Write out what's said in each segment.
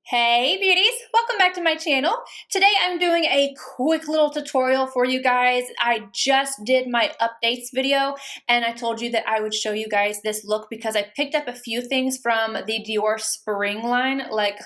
Hey beauties, welcome back to my channel. Today I'm doing a quick little tutorial for you guys. I just did my updates video and I told you that I would show you guys this look because I picked up a few things from the Dior Spring line, like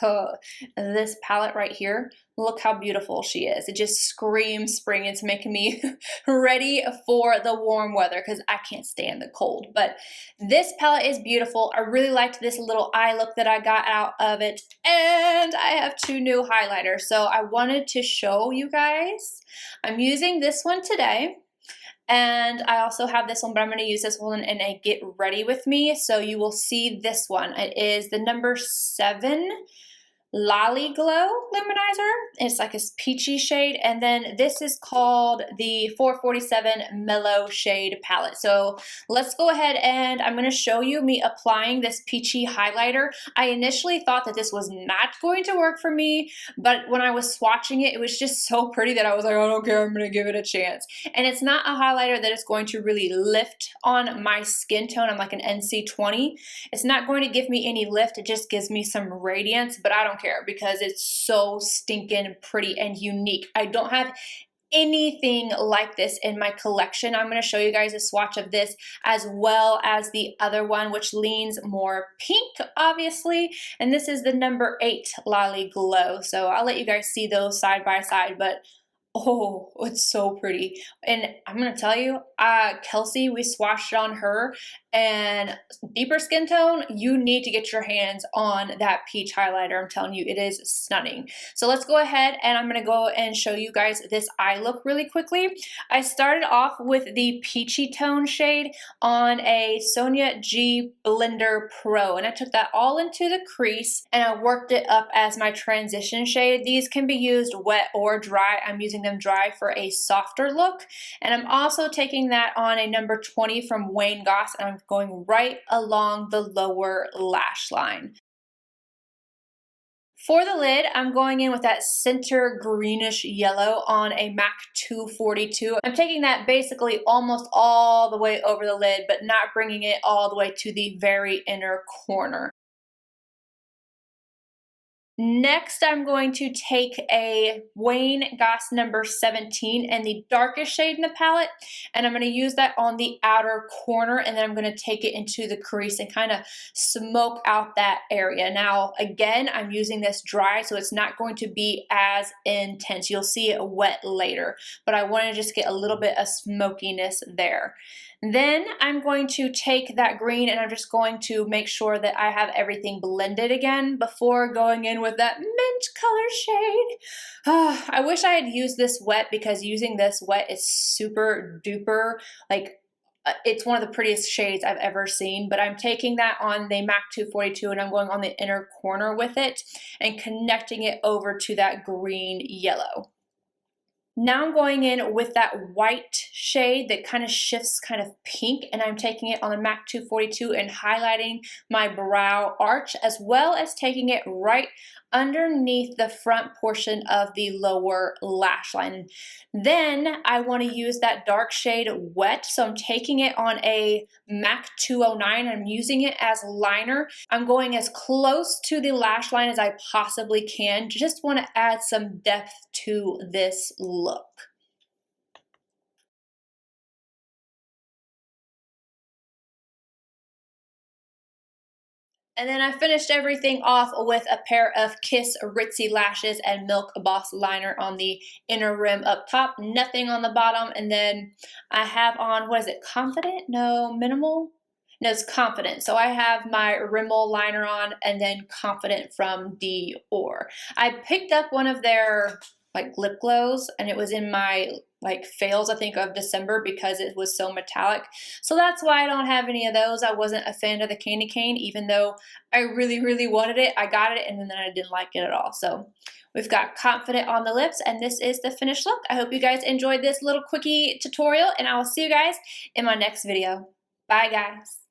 this palette right here. Look how beautiful she is. It just screams spring. It's making me ready for the warm weather because I can't stand the cold. But this palette is beautiful. I really liked this little eye look that I got out of it. And I have two new highlighters. So I wanted to show you guys. I'm using this one today. And I also have this one, but I'm going to use this one in a Get Ready With Me. So you will see this one. It is the number 7 Lolly Glow Luminizer. It's like a peachy shade, and then this is called the 447 Mellow Shade Palette. So let's go ahead and I'm going to show you me applying this peachy highlighter. I initially thought that this was not going to work for me, but when I was swatching it, it was just so pretty that I was like, I don't care, I'm going to give it a chance. And it's not a highlighter that is going to really lift on my skin tone. I'm like an NC20. It's not going to give me any lift. It just gives me some radiance, but I don't care because it's so stinking pretty and unique. I don't have anything like this in my collection. I'm going to show you guys a swatch of this as well as the other one, which leans more pink, obviously. And this is the number 8 Lolly Glow. So I'll let you guys see those side by side, but oh, it's so pretty. And I'm going to tell you, Kelsey, we swatched it on her, and deeper skin tone, you need to get your hands on that peach highlighter. I'm telling you, it is stunning. So let's go ahead and I'm going to go and show you guys this eye look really quickly. I started off with the peachy tone shade on a Sonia G Blender Pro, and I took that all into the crease and I worked it up as my transition shade. These can be used wet or dry. I'm using them dry for a softer look. And I'm also taking that on a number 20 from Wayne Goss, and I'm going right along the lower lash line. For the lid, I'm going in with that center greenish yellow on a MAC 242. I'm taking that basically almost all the way over the lid, but not bringing it all the way to the very inner corner. Next, I'm going to take a Wayne Goss number 17 and the darkest shade in the palette, and I'm going to use that on the outer corner, and then I'm going to take it into the crease and kind of smoke out that area. Now, again, I'm using this dry, so it's not going to be as intense. You'll see it wet later, but I want to just get a little bit of smokiness there. Then I'm going to take that green and I'm just going to make sure that I have everything blended again before going in with that mint color shade. I wish I had used this wet because using this wet is super duper, like it's one of the prettiest shades I've ever seen, but I'm taking that on the MAC 242 and I'm going on the inner corner with it and connecting it over to that green yellow. Now I'm going in with that white shade that kind of shifts kind of pink, and I'm taking it on the MAC 242 and highlighting my brow arch, as well as taking it right underneath the front portion of the lower lash line. Then I want to use that dark shade wet, so I'm taking it on a MAC 209. I'm using it as liner. I'm going as close to the lash line as I possibly can. Just want to add some depth to this look. And then I finished everything off with a pair of Kiss Ritzy lashes and Milk Boss liner on the inner rim up top, nothing on the bottom. And then I have on, what is it, Confident? No, Minimal? No, it's Confident. So I have my Rimmel liner on and then Confident from Dior. I picked up one of their like lip glows and it was in my like fails, I think, of December because it was so metallic. So that's why I don't have any of those. I wasn't a fan of the candy cane, even though I really, really wanted it. I got it and then I didn't like it at all. So we've got Confident on the lips, and this is the finished look. I hope you guys enjoyed this little quickie tutorial, and I will see you guys in my next video. Bye, guys.